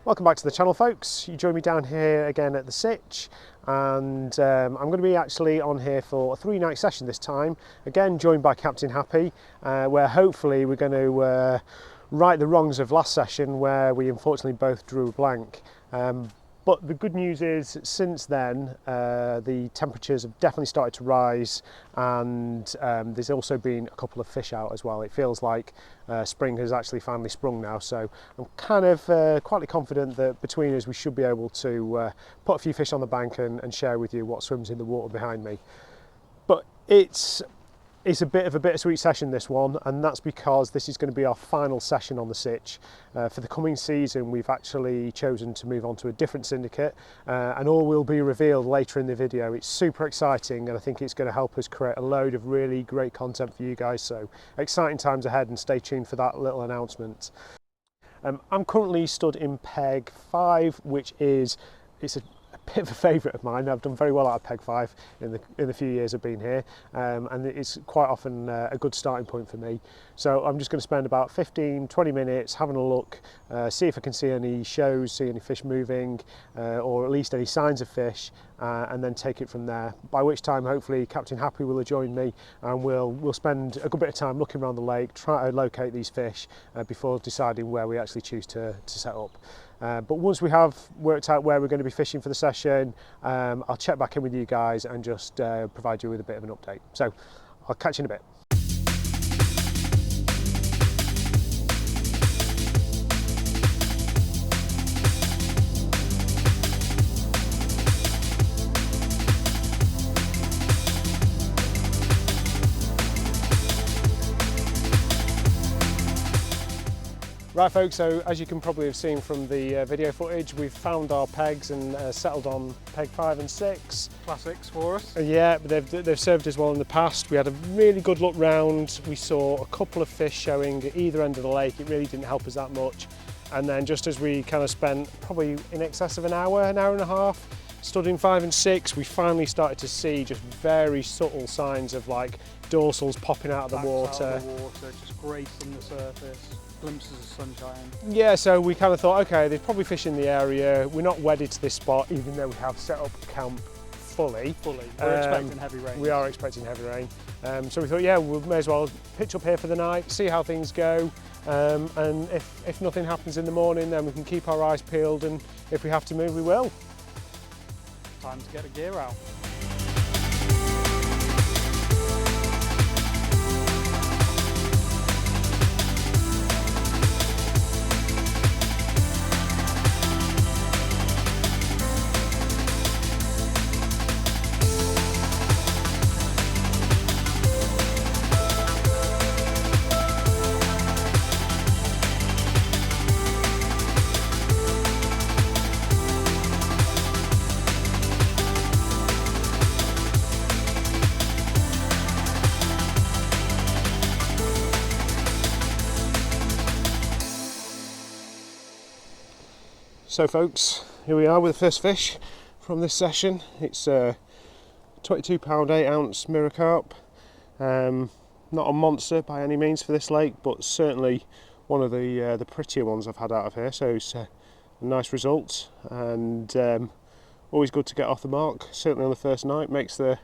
Welcome back to the channel, folks. You join me down here again at the Sitch, and I'm going to be actually on here for a 3-night session this time, again joined by Captain Happy, where hopefully we're going to right the wrongs of last session where we unfortunately both drew a blank. But the good news is, since then, the temperatures have definitely started to rise, and there's also been a couple of fish out as well. It feels like spring has actually finally sprung now, so I'm kind of quietly confident that between us we should be able to put a few fish on the bank and share with you what swims in the water behind me. But it's a bit of a bittersweet session, this one, and that's because this is going to be our final session on the Sitch. For the coming season, we've actually chosen to move on to a different syndicate, and all will be revealed later in the video. It's super exciting, and I think it's going to help us create a load of really great content for you guys, so exciting times ahead, and stay tuned for that little announcement. I'm currently stood in peg 5, which it's a bit of a favourite of mine. I've done very well out of peg 5 in the few years I've been here, and it's quite often a good starting point for me. So I'm just going to spend about 15-20 minutes having a look, see if I can see any shows, see any fish moving, or at least any signs of fish, and then take it from there. By which time hopefully Captain Happy will have joined me, and we'll spend a good bit of time looking around the lake, try to locate these fish before deciding where we actually choose to set up. But once we have worked out where we're going to be fishing for the session, I'll check back in with you guys and just provide you with a bit of an update. So I'll catch you in a bit. Right, folks, so as you can probably have seen from the video footage, we've found our pegs and settled on peg 5 and 6. Classics for us. Yeah, but they've served us well in the past. We had a really good look round. We saw a couple of fish showing at either end of the lake. It really didn't help us that much. And then just as we kind of spent probably in excess of an hour and a half, studying 5 and 6, we finally started to see just very subtle signs of like dorsals popping out of the water. Out of the water, just gracing the surface. Glimpses of sunshine. Yeah, so we kind of thought, okay, there's probably fish in the area. We're not wedded to this spot, even though we have set up camp fully. We're expecting heavy rain. We are expecting heavy rain. So we thought, yeah, we may as well pitch up here for the night, see how things go. And if nothing happens in the morning, then we can keep our eyes peeled, and if we have to move, we will. Time to get the gear out. So folks, here we are with the first fish from this session. It's a 22-pound 8-ounce mirror carp. Not a monster by any means for this lake, but certainly one of the prettier ones I've had out of here. So it's a nice result, and always good to get off the mark. Certainly on the first night, makes the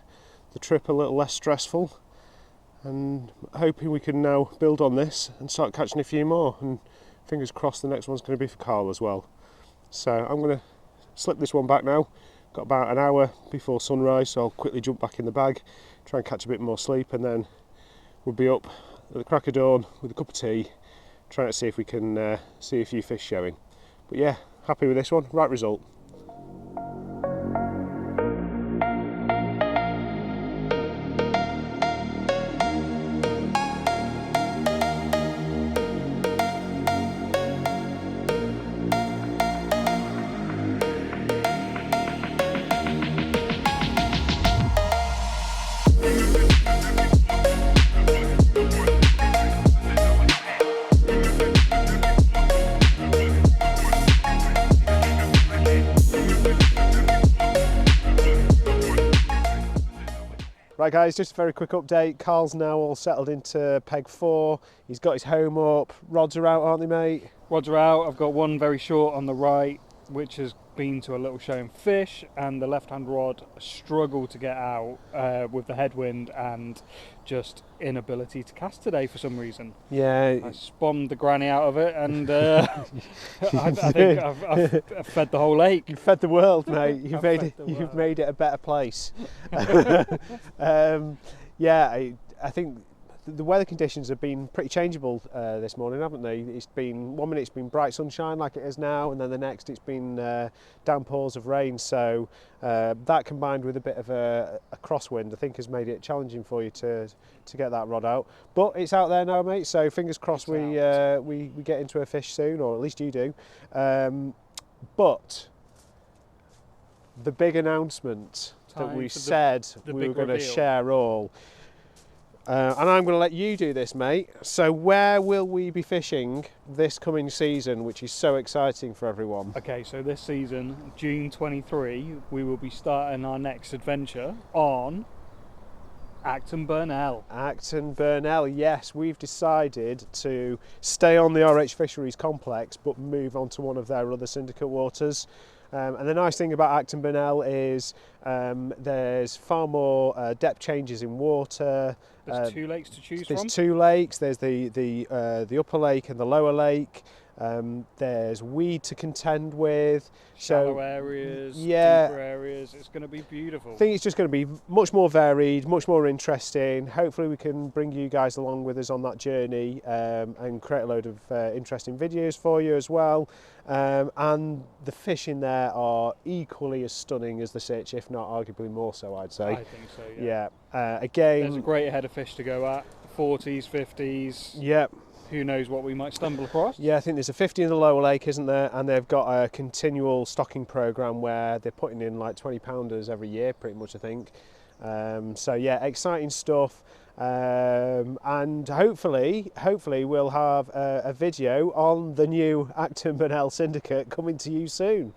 trip a little less stressful. And hoping we can now build on this and start catching a few more. And fingers crossed, the next one's going to be for Karl as well. So I'm going to slip this one back now. Got about an hour before sunrise, so I'll quickly jump back in the bag, try and catch a bit more sleep, and then we'll be up at the crack of dawn with a cup of tea, trying to see if we can see a few fish showing. But yeah, happy with this one, right result. Right guys, just a very quick update. Karl's now all settled into peg 4. He's got his home up. Rods are out, aren't they, mate? Rods are out. I've got one very short on the right, which has been to a little showing fish, and the left-hand rod struggled to get out with the headwind and just inability to cast today for some reason. Yeah. I bombed the granny out of it, and I think I've fed the whole lake. You've fed the world, mate. You've made it a better place. I think the weather conditions have been pretty changeable this morning, haven't they? It's been 1 minute it's been bright sunshine like it is now, and then the next it's been downpours of rain. So that combined with a bit of a crosswind, I think, has made it challenging for you to get that rod out. But it's out there now, mate. So fingers crossed we get into a fish soon, or at least you do. But the big announcement that we said we were going to share all. And I'm going to let you do this, mate. So where will we be fishing this coming season, which is so exciting for everyone? Okay, so this season, June 23, we will be starting our next adventure on Acton Burnell. Acton Burnell, yes. We've decided to stay on the RH Fisheries complex, but move on to one of their other syndicate waters. And the nice thing about Acton Burnell is there's far more depth changes in water. There's 2 lakes to choose from. There's 2 lakes. There's the upper lake and the lower lake. There's weed to contend with. Shallow areas, deeper areas. It's going to be beautiful. I think it's just going to be much more varied, much more interesting. Hopefully we can bring you guys along with us on that journey and create a load of interesting videos for you as well. And the fish in there are equally as stunning as the Sitch, if not arguably more so, I'd say. I think so, yeah. Again, there's a great head of fish to go at. 40s, 50s. Yep. Who knows what we might stumble across? Yeah, I think there's a 50 in the lower lake, isn't there? And they've got a continual stocking programme where they're putting in like 20 pounders every year, pretty much, I think. So yeah, exciting stuff. And hopefully we'll have a video on the new Acton Burnell Syndicate coming to you soon.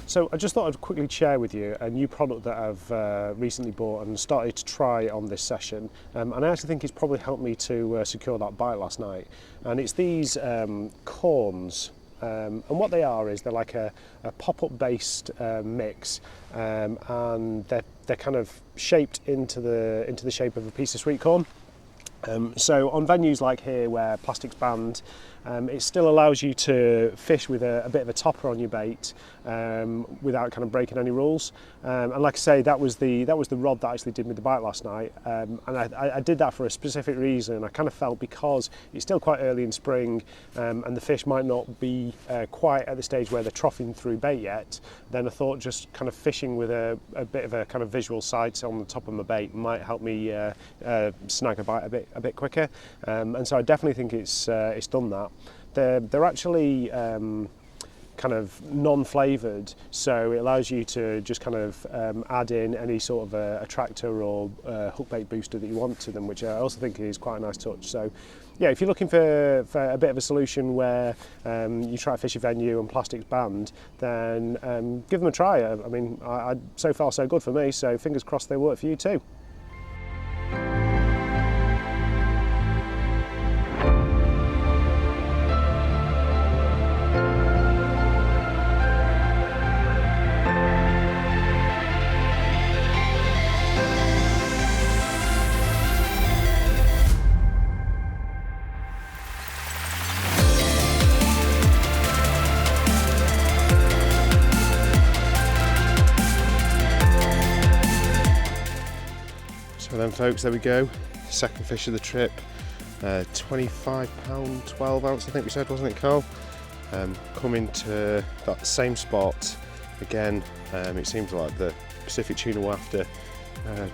So I just thought I'd quickly share with you a new product that I've recently bought and started to try on this session, and I actually think it's probably helped me to secure that bite last night. And it's these Cornz, and what they are is they're like a pop-up based mix, and they're kind of shaped into the shape of a piece of sweet corn. So on venues like here where plastic's banned, it still allows you to fish with a bit of a topper on your bait without kind of breaking any rules. And like I say, that was the rod that actually did me the bite last night. And I did that for a specific reason. I kind of felt because it's still quite early in spring and the fish might not be quite at the stage where they're troughing through bait yet, then I thought just kind of fishing with a bit of a kind of visual sight on the top of my bait might help me snag a bite a bit quicker. And so I definitely think it's done that. They're actually kind of non-flavoured, so it allows you to just kind of add in any sort of attractor or hook bait booster that you want to them, which I also think is quite a nice touch. So yeah, if you're looking for a bit of a solution where you try to fish a venue and plastic's banned, then give them a try. I mean, so far so good for me, so fingers crossed they work for you too. So then folks, there we go, second fish of the trip, £25, 12 ounce I think we said, wasn't it, Karl? Coming to that same spot again. It seems like the Pacific tuna we're after,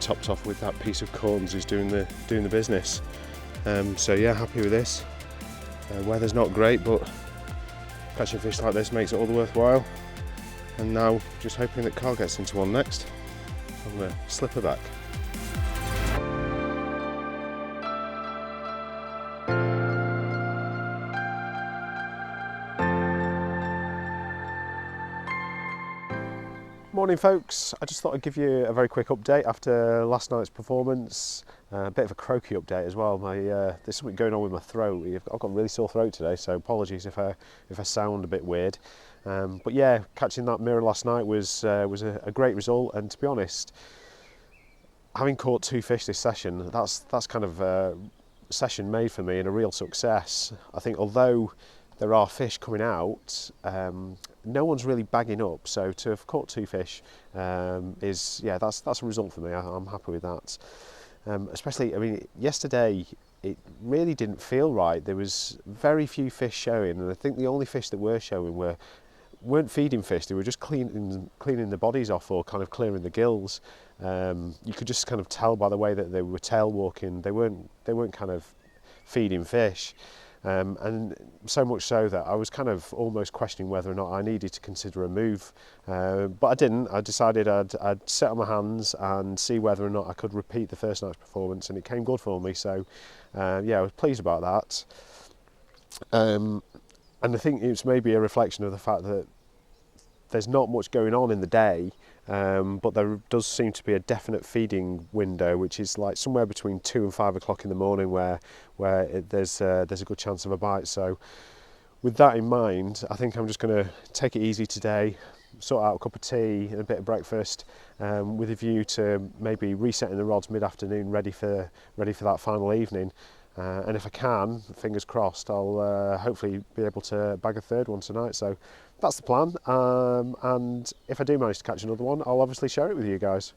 topped off with that piece of Cornz is doing the business. So yeah, happy with this. Weather's not great, but catching fish like this makes it all the worthwhile. And now just hoping that Karl gets into one next on the slipper back. Morning folks, I just thought I'd give you a very quick update after last night's performance. A bit of a croaky update as well. There's something going on with my throat. I've got a really sore throat today, so apologies if I sound a bit weird. But yeah, catching that mirror last night was a great result, and to be honest, having caught 2 fish this session, that's kind of a session made for me and a real success. I think although there are fish coming out, no one's really bagging up, so to have caught 2 fish that's a result for me. I'm happy with that. Especially, I mean, yesterday it really didn't feel right. There was very few fish showing, and I think the only fish that were showing weren't feeding fish. They were just cleaning the bodies off or kind of clearing the gills. You could just kind of tell by the way that they were tail walking. They weren't kind of feeding fish. And so much so that I was kind of almost questioning whether or not I needed to consider a move, but I didn't. I decided I'd sit on my hands and see whether or not I could repeat the first night's performance, and it came good for me, so I was pleased about that. And I think it's maybe a reflection of the fact that there's not much going on in the day, but there does seem to be a definite feeding window, which is like somewhere between 2 and 5 o'clock in the morning, where there's a good chance of a bite. So with that in mind, I think I'm just going to take it easy today, sort out a cup of tea and a bit of breakfast, with a view to maybe resetting the rods mid-afternoon, ready for that final evening. And if I can, fingers crossed, I'll hopefully be able to bag a third one tonight. So that's the plan. And if I do manage to catch another one, I'll obviously share it with you guys.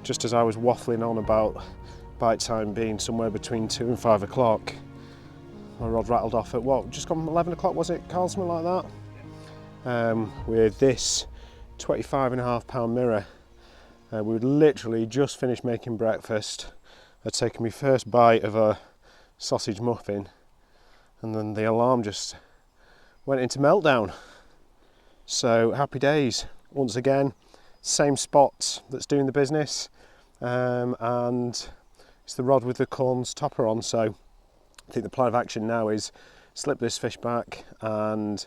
Just as I was waffling on about bite time being somewhere between 2 and 5 o'clock, my rod rattled off at just gone 11 o'clock, was it, Karl, something like that? With this 25.5 pound mirror. We would literally just finished making breakfast. I'd taken my first bite of a sausage muffin, and then the alarm just went into meltdown. So happy days. Once again, same spot that's doing the business, and it's the rod with the Cornz topper on. So I think the plan of action now is slip this fish back and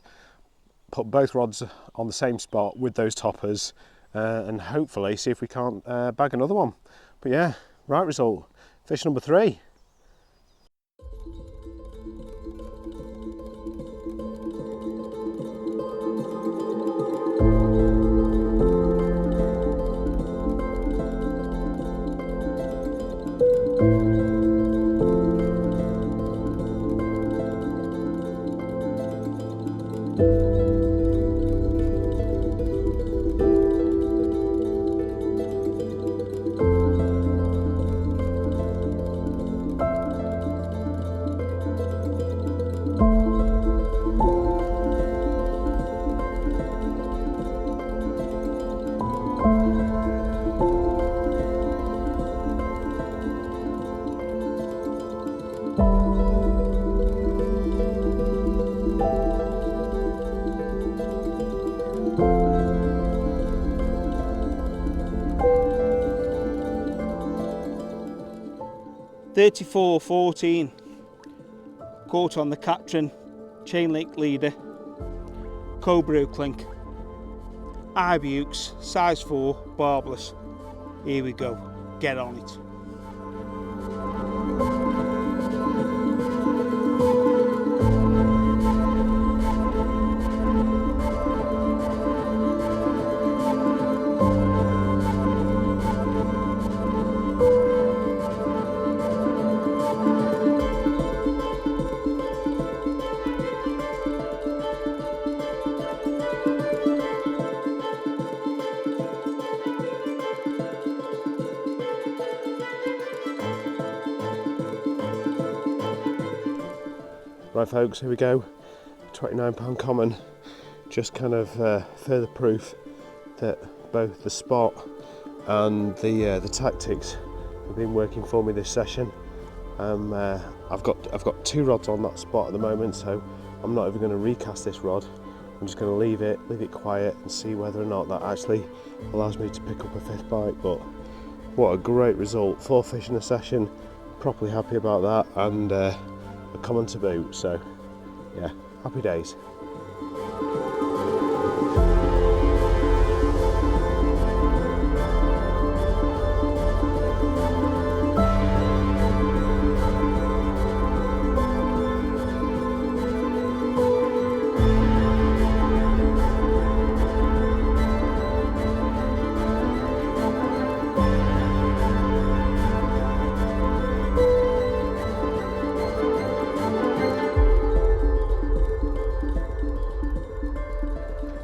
put both rods on the same spot with those toppers, and hopefully see if we can't bag another one. But yeah, right result, fish number 3. 34-14, caught on the Captain chain link leader, cobra hook link, Ibukes, size 4, barbless. Here we go, get on it. Right folks, here we go, £29 common, just kind of further proof that both the spot and the tactics have been working for me this session. I've got 2 rods on that spot at the moment, so I'm not even going to recast this rod. I'm just going to leave it quiet and see whether or not that actually allows me to pick up a 5th bite. But what a great result, 4 fish in a session, properly happy about that, and a common to boot, so yeah, happy days.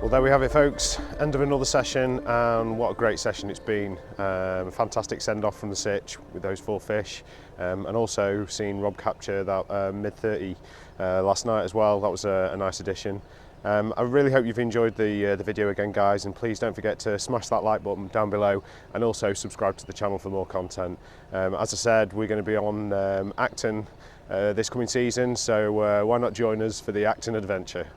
Well, there we have it folks, end of another session, and what a great session it's been. A fantastic send off from the Sitch with those 4 fish, and also seeing Rob capture that mid-30 last night as well. That was a nice addition. I really hope you've enjoyed the video again guys, and please don't forget to smash that like button down below and also subscribe to the channel for more content. As I said, we're going to be on Acton this coming season, so why not join us for the Acton adventure.